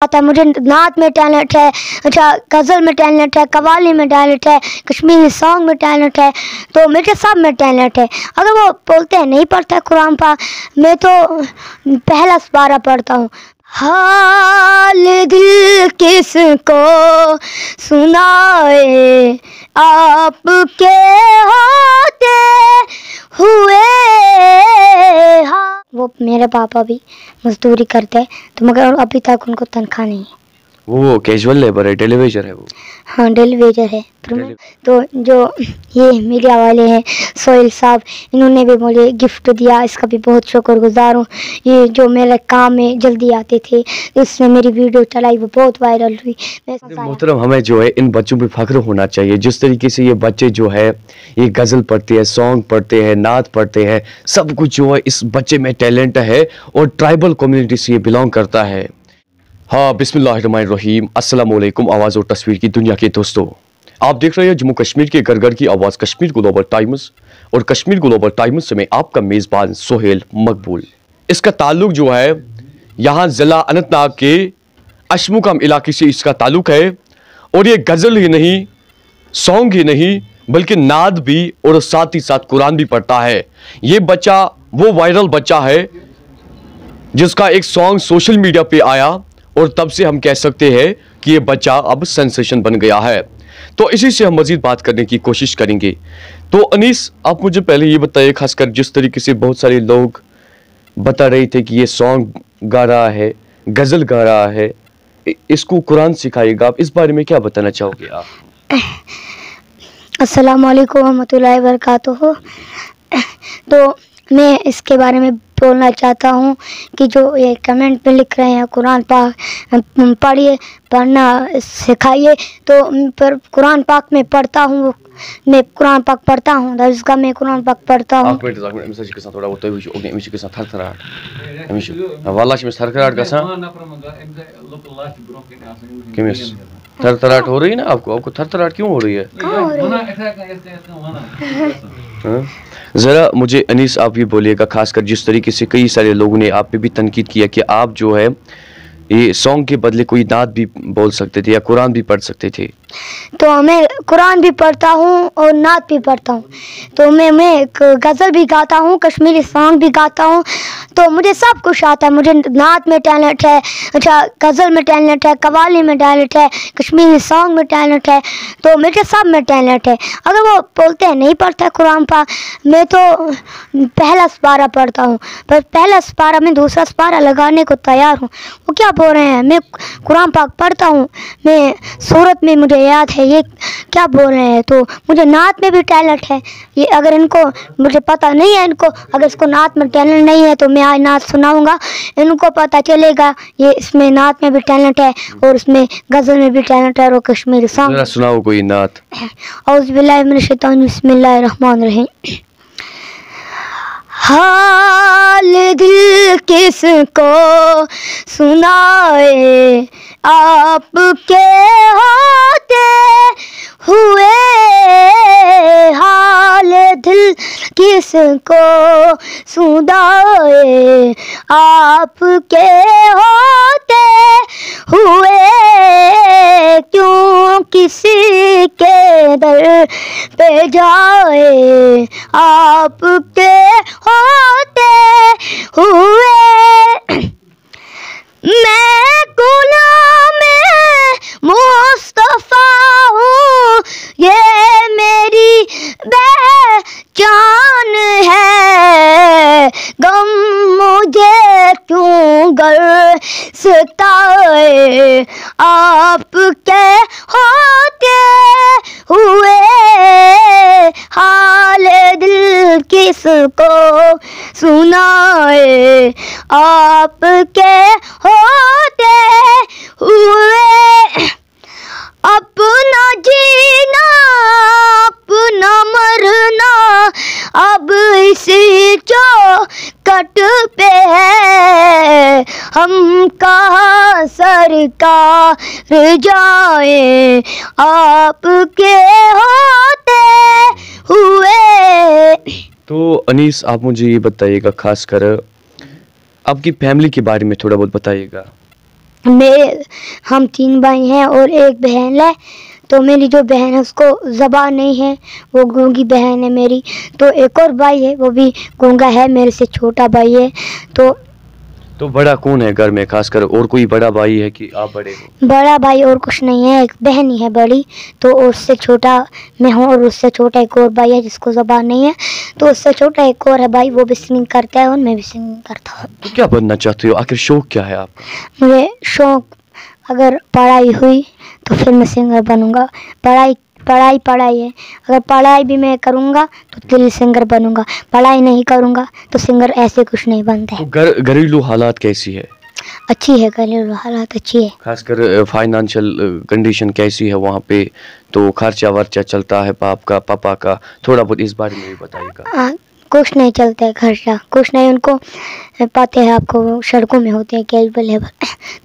आता है, मुझे नात में टैलेंट है, अच्छा गज़ल में टैलेंट है, कव्वाली में टैलेंट है, कश्मीरी सॉन्ग में टैलेंट है, तो मुझे सब में टैलेंट है। अगर वो बोलते हैं नहीं पढ़ता कुरान पाक, मैं तो पहला पारा पढ़ता हूँ। हाल दिल किसको सुनाए, आपके होते हुए। वो मेरे पापा भी मजदूरी करते हैं, तो मगर अभी तक उनको तनख्वाह नहीं है। वो कैजुअल लेबर है, डेली वेजर है वो? हाँ डेली वेजर है। तो जो ये मीडिया वाले हैं सोहेल साहब, इन्होंने भी मुझे गिफ्ट दिया, इसका भी बहुत शुक्रगुजार हूँ। ये जो मेरे काम में जल्दी आते थे, इसने मेरी वीडियो चलाई, वो बहुत वायरल हुई। मोहतरम, हमें जो है इन बच्चों पे फख्र होना चाहिए। जिस तरीके से ये बच्चे जो है ये गज़ल पढ़ते हैं, सॉन्ग पढ़ते हैं, नात पढ़ते हैं, सब कुछ जो है इस बच्चे में टैलेंट है और ट्राइबल कम्युनिटी से ये बिलोंग करता है। हाँ, बिस्मिल्लाहिर्रहमानिर्रहीम, अस्सलाम वालेकुम। आवाज़ और तस्वीर की दुनिया के दोस्तों, आप देख रहे हैं जम्मू कश्मीर के घर घर की आवाज़ कश्मीर ग्लोबल टाइम्स, और कश्मीर ग्लोबल टाइम्स में आपका मेज़बान सोहेल मकबूल। इसका ताल्लुक जो है यहाँ ज़िला अनंतनाग के अशमुकम इलाके से इसका ताल्लुक है, और ये गज़ल ही नहीं, सॉन्ग ही नहीं, बल्कि नाद भी और साथ ही साथ कुरान भी पढ़ता है। ये बच्चा वो वायरल बच्चा है जिसका एक सॉन्ग सोशल मीडिया पे आया, और तब से हम कह सकते हैं कि ये बच्चा अब सेंसेशन बन गया है। तो इसी से हम मज़ीद बात करने की कोशिश करेंगे। तो अनीस, आप मुझे पहले ये बताइए, खासकर जिस तरीके से बहुत सारे लोग बता रहे थे कि ये सॉन्ग गा रहा है, गज़ल गा रहा है, इसको कुरान सिखाएगा, आप इस बारे में क्या बताना चाहोगे आप? अस्सलाम वालेकुम रहमतुल्लाहि व बरकातुहू। तो मैं इसके बारे में बोलना चाहता हूँ कि जो ये कमेंट में लिख रहे हैं कुरान पाक पढ़िए, पढ़ना सिखाइए, तो पर कुरान पाक में पढ़ता हूँ, मैं कुरान पाक पढ़ता हूँ, दर्जगा में कुरान पाक पढ़ता हूँ। थरथराहट हो रही है ना आपको थरथराहट क्यों हो रही है? ज़रा मुझे अनीस आप ये बोलिएगा, खासकर जिस तरीके से कई सारे लोगों ने आप पे भी तनकीद किया कि आप जो है ये सॉन्ग के बदले कोई नात भी बोल सकते थे या कुरान भी पढ़ सकते थे। तो मैं कुरान भी पढ़ता हूँ और नात भी पढ़ता हूँ, तो मैं गज़ल भी गाता हूँ, कश्मीरी सॉन्ग भी गाता हूँ, तो मुझे सब कुछ आता है। मुझे नात में टैलेंट है, अच्छा गज़ल में टैलेंट है, कव्वाली में टैलेंट है, कश्मीरी सॉन्ग में टैलेंट है, तो मुझे सब में टैलेंट है। अगर वो बोलते हैं नहीं पढ़ता कुरान पाक, मैं तो पहला पारा पढ़ता हूँ, पर पहला पारा में दूसरा पारा लगाने को तैयार हूँ। वो क्या बोल रहे हैं, मैं कुरान पाक पढ़ता हूँ, मैं सूरत में मुझे याद है, ये क्या बोल रहे हैं। तो मुझे नात में भी टैलेंट है, ये अगर इनको मुझे पता नहीं है, इनको अगर इसको नात में टैलेंट नहीं है, तो मैं आज नात सुनाऊंगा, इनको पता चलेगा ये इसमें नात में भी टैलेंट है और इसमें गज़ल में भी टैलेंट है और कश्मीरी सॉन्ग। सुनाओ कोई नात। औज़ु बिल्लाहि मिनश शैतानिर बिस्मिल्लाहिर रहमानिर रहीम। हाल दिल किसको सुनाए, आपके होते हुए। हाल दिल किसको सुनाए, आपके होते हुए। क्यों किसी के दर पे जाए, आपके होते हुए। मैं गुलाम मुस्तफा हूँ, ये मेरी पहचान है। गम मुझे क्यों गर सताए, आपके होते हुए। हाल दिल किसको सुनाए, आपके होते हुए। अपना जीना अपना मरना अब इसी चौखट पे है। हम कहाँ सरकार जाए, आपके होते हुए। तो अनीस, आप मुझे ये बताइएगा, खासकर आपकी फैमिली के बारे में थोड़ा बहुत बताइएगा। हम 3 भाई हैं और एक बहन है। तो मेरी जो बहन है उसको ज़बान नहीं है, वो गूंगी बहन है मेरी। तो एक और भाई है, वो भी गूंगा है, मेरे से छोटा भाई है। तो बड़ा कौन है घर में, खासकर और कोई बड़ा भाई है कि आप बड़े हो? बड़ा भाई और कुछ नहीं है, एक बहन ही है बड़ी। तो उससे छोटा मैं हूँ और उससे छोटा एक और भाई है जिसको ज़बान नहीं है। तो उससे छोटा एक और है भाई, वो भी सिंगिंग करता है और मैं भी सिंगिंग करता हूँ। तो क्या बनना चाहते हो, आखिर शौक क्या है आपका? मुझे शौक, अगर पढ़ाई हुई तो फिर मैं सिंगर बनूंगा। पढ़ाई है, अगर पढ़ाई भी मैं करूंगा तो दिल सिंगर बनूंगा। पढ़ाई नहीं करूंगा तो सिंगर ऐसे कुछ नहीं बनते। तो घरेलू हालात कैसी है? अच्छी है, घरेलू हालात अच्छी है। खासकर फाइनेंशियल कंडीशन कैसी है वहाँ पे? तो खर्चा वर्चा चलता है पापा का, थोड़ा बहुत इस बारे में भी बताइएगा। कुछ नहीं चलता है खर्चा, कुछ नहीं। उनको पता है आपको, वो सड़कों में होते हैं कैजुअल लेबर।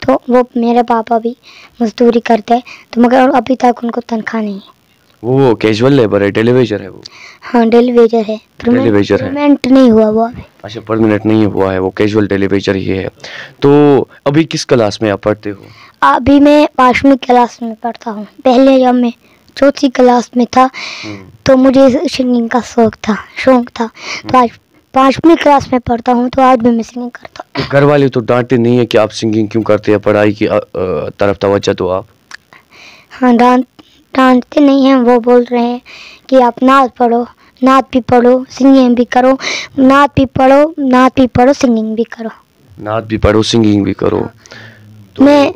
तो वो मेरे पापा भी मजदूरी करते हैं, तो मगर अभी तक उनको तनख्वाह नहीं है। वो कैजुअल लेबर है, डेली वेजर है वो? हाँ डेली वेजर है, डेली वेजर है, परमानेंट नहीं हुआ वो अभी। अच्छा परमानेंट नहीं हुआ है, वो कैजुअल डेली वेजर ही है। तो अभी किस क्लास में आप पढ़ते हो? अभी मैं 5वीं क्लास में पढ़ता हूँ। पहले जब मैं 4th क्लास में था तो मुझे सिंगिंग का शौक था। तो आज 5वीं क्लास में पढ़ता हूँ तो आज भी मैं सिंगिंग करता हूँ। घर वाले तो डांटते नहीं है कि आप सिंगिंग क्यों करते हैं, पढ़ाई की तरफ तवज्जो दो आप? हाँ डांटते नहीं हैं, वो बोल रहे हैं कि आप नात भी पढ़ो सिंगिंग भी करो। नात भी पढ़ो सिंगिंग भी करो। नात भी पढ़ो सिंगिंग भी करो। तो मैं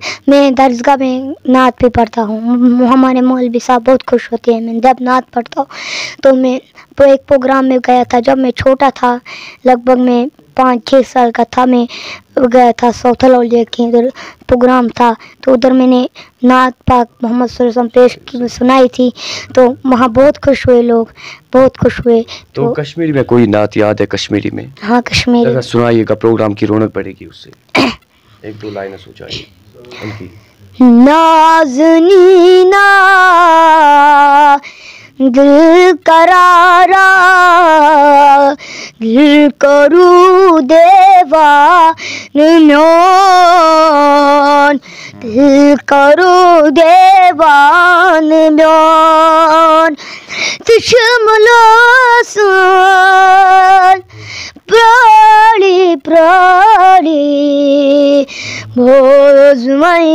दरगाह में नात भी पढ़ता हूँ। हमारे मौलवी साहब बहुत खुश होते हैं मैं जब नात पढ़ता हूँ। तो मैं एक प्रोग्राम में गया था जब मैं छोटा था, लगभग मैं 5-6 साल का था। मैं गया था सौथल के उधर प्रोग्राम था, तो उधर मैंने नात पाक मोहम्मद सल्लल्लाहु अलैहि वसल्लम पेश सुनाई थी। तो वहाँ बहुत खुश हुए लोग, बहुत खुश हुए। तो कश्मीरी में कोई नात याद है कश्मीरी में? हाँ कश्मीरी सुनाइएगा, प्रोग्राम की रौनक बढ़ेगी उससे। 1-2 लाइनें सोचाइए उनकी। नाज़नीना दिल करारा, दिल करू देवान म्योन, दिल करू देवान म्योन। चश्मलासन प्राणी भोजमय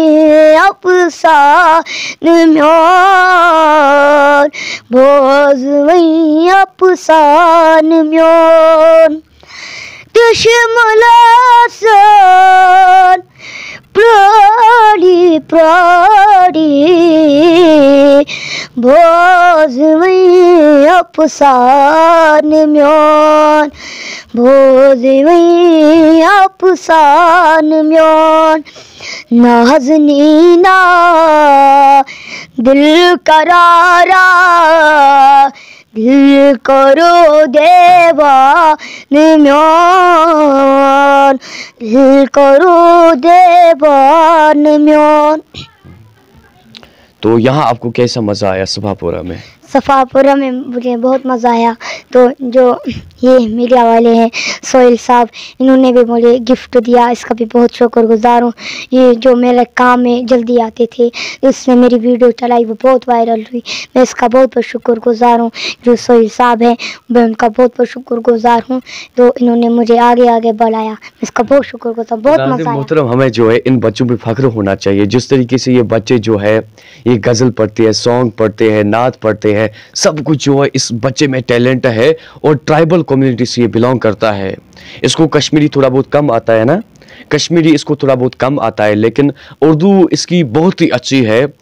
अपसान म्योन, भोजमय अपसान म्योन। चश्मलासन प्राणी भोजमय अपसान म्योन, भोजमय अपसान म्योन। नाज़नीना दिल करारा, दिल करो देवान म्योन, दिल करो देवान म्योन। तो यहाँ आपको कैसा मज़ा आया सफापुरा में? सफापुरा में मुझे बहुत मज़ा आया। तो जो ये मीडिया वाले हैं सोहेल साहब, इन्होंने भी मुझे गिफ्ट दिया, इसका भी बहुत शुक्रगुजार हूँ। ये जो मेरे काम में जल्दी आते थे, इसने मेरी वीडियो चलाई, वो बहुत वायरल हुई। मैं इसका बहुत बहुत शुक्रगुजार हूँ। जो सोहेल साहब हैं मैं उनका बहुत बहुत शुक्रगुजार हूँ। तो इन्होंने मुझे आगे बढ़ाया, इसका बहुत शुक्रगुजार, बहुत मज़ा आया। मोहतरम, हमें जो है इन बच्चों पे फख्र होना चाहिए। जिस तरीके से ये बच्चे जो है ये गज़ल पढ़ते हैं, सॉन्ग पढ़ते हैं, नात पढ़ते हैं, सब कुछ जो है इस बच्चे में टैलेंट है। और ट्राइबल कम्युनिटी से ये बिलोंग करता है। इसको कश्मीरी थोड़ा बहुत कम आता है ना, कश्मीरी इसको थोड़ा बहुत कम आता है, लेकिन उर्दू इसकी बहुत ही अच्छी है।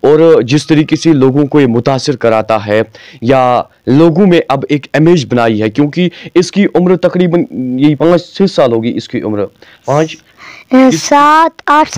और जिस तरीके से लोगों को ये मुतासिर कराता है, या लोगों में अब एक इमेज बनाई है, क्योंकि इसकी उम्र तकरीबन यही 5-6 साल होगी। इसकी उम्र 7-8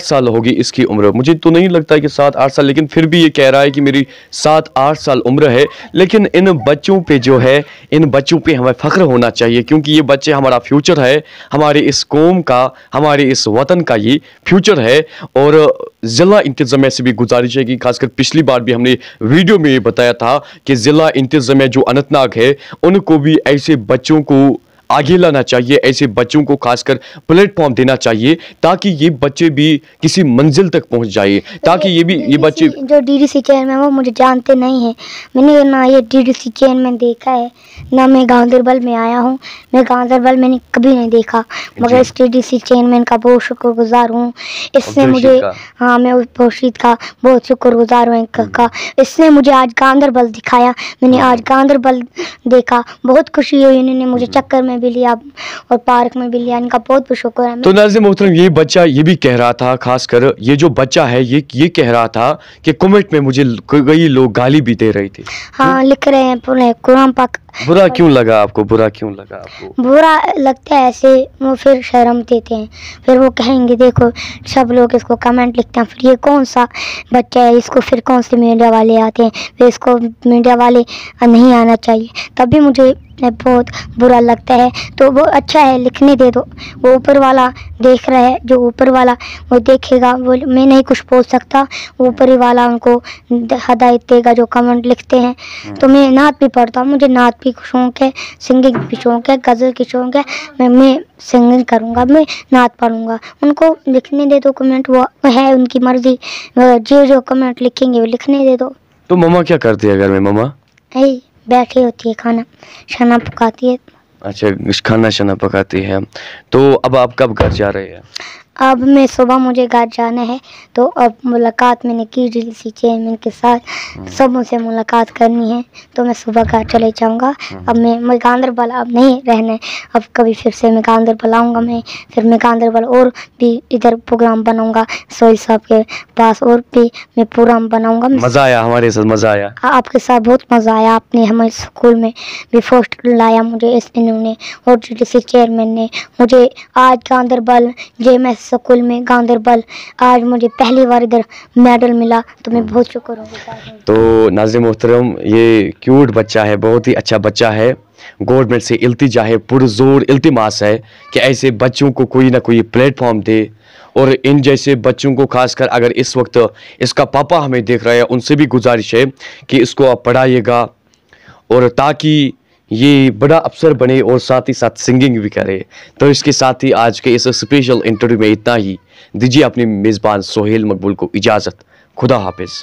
साल होगी इसकी उम्र। मुझे तो नहीं लगता है कि 7-8 साल, लेकिन फिर भी ये कह रहा है कि मेरी 7-8 साल उम्र है। लेकिन इन बच्चों पे जो है, इन बच्चों पे हमें फ़ख्र होना चाहिए, क्योंकि ये बच्चे हमारा फ्यूचर है, हमारे इस कौम का, हमारे इस वतन का ये फ्यूचर है। और ज़िला इंतज़ामिया से भी गुजारिश है कि खासकर पिछली बार भी हमने वीडियो में ये बताया था कि ज़िला इंतज़ामिया जो अनंतनाग है, उनको भी ऐसे बच्चों को आगे लाना चाहिए, ऐसे बच्चों को खासकर प्लेटफॉर्म देना चाहिए ताकि ये बच्चे भी किसी मंजिल तक पहुंच जाए, ताकि ये बच्चे जो डीडीसी चेयरमैन वो मुझे जानते नहीं हैं। मैंने ना ये डीडीसी चेयरमैन देखा है, ना मैं गांधरबल में आया हूँ। मैं गांधरबल मैंने कभी नहीं देखा, मगर इस डीडीसी चेयरमैन का बहुत शुक्रगुजार हूँ। इसने मुझे, हाँ, मैं उस बशीर का बहुत शुक्रगुजार हूँ का। इसने मुझे आज गांधरबल दिखाया, मैंने आज गांधरबल देखा, बहुत खुशी हुई। इन्होंने मुझे चक्कर में भी लिया और पार्क में भी लिया, इनका बहुत बहुत शुक्र है। तो नाज़रीन मोहतरम, ये बच्चा ये भी कह रहा था, खासकर ये जो बच्चा है ये कह रहा था कि कमेंट में मुझे कई लोग गाली भी दे रहे थे। हाँ, लिख रहे हैं पूरे कुरान पाक। बुरा क्यों लगा आपको? बुरा क्यों लगा आपको? बुरा लगता है ऐसे, वो फिर शर्म देते हैं, फिर वो कहेंगे देखो सब लोग इसको कमेंट लिखते हैं, फिर ये कौन सा बच्चा है, इसको फिर कौन से मीडिया वाले आते हैं, फिर इसको मीडिया वाले नहीं आना चाहिए, तभी मुझे बहुत बुरा लगता है। तो वो अच्छा है, लिखने दे दो, वो ऊपर वाला देख रहा है, जो ऊपर वाला वो देखेगा, वो मैं नहीं कुछ बोल सकता, ऊपर ही वाला उनको हदायत देगा जो कमेंट लिखते हैं। तो मैं नात भी पढ़ता हूँ, मुझे नात भी शौक़ है, सिंगिंग भी शौक़ है, गज़ल की शौक़ है। मैं सिंगिंग करूँगा, मैं नात पढ़ूँगा, उनको लिखने दे दो कमेंट, वो है उनकी मर्ज़ी, जो कमेंट लिखेंगे वो लिखने दे दो। तो मम्मा क्या करती है घर में? मम्मा बैठी होती है, खाना शाना पकाती है। अच्छा, खाना शाना पकाती है। तो अब आप कब घर जा रहे हैं? अब मैं सुबह, मुझे घर जाना है, तो अब मुलाकात मैंने की डीडीसी चेयरमैन के साथ, सब मुझसे मुलाकात करनी है, तो मैं सुबह घर चले जाऊंगा। अब मैं गांधरबल अब नहीं रहना है, अब कभी फिर से मैं गांधरबल आऊँगा। फिर मैं गांधरबल और भी इधर प्रोग्राम बनाऊँगा, सोहेल साहब के पास और भी मैं प्रोग्राम बनाऊँगा। मज़ा आया हमारे साथ? मज़ा आया आपके साथ, बहुत मज़ा आया। आपने हमारे स्कूल में भी फर्स्ट लाया मुझे, इन्होंने और डीडीसी चेयरमैन ने मुझे आज गांधरबल JMS स्कूल में गांधरबल आज मुझे पहली बार इधर मेडल मिला, तो मैं बहुत शुक्रगुजार हूँ। तो नाज़रीन मोहतरम, ये क्यूट बच्चा है, बहुत ही अच्छा बच्चा है। गवर्नमेंट से इल्तिजा है, पुरजोर इल्तिमास है कि ऐसे बच्चों को कोई ना कोई प्लेटफॉर्म दे, और इन जैसे बच्चों को खासकर अगर इस वक्त इसका पापा हमें देख रहा है, उनसे भी गुजारिश है कि इसको आप पढ़ाइएगा, और ताकि ये बड़ा अफसर बने और साथ ही साथ सिंगिंग भी करे। तो इसके साथ ही आज के इस स्पेशल इंटरव्यू में इतना ही। दीजिए अपनी मेज़बान सोहेल मकबूल को इजाज़त। खुदा हाफिज़।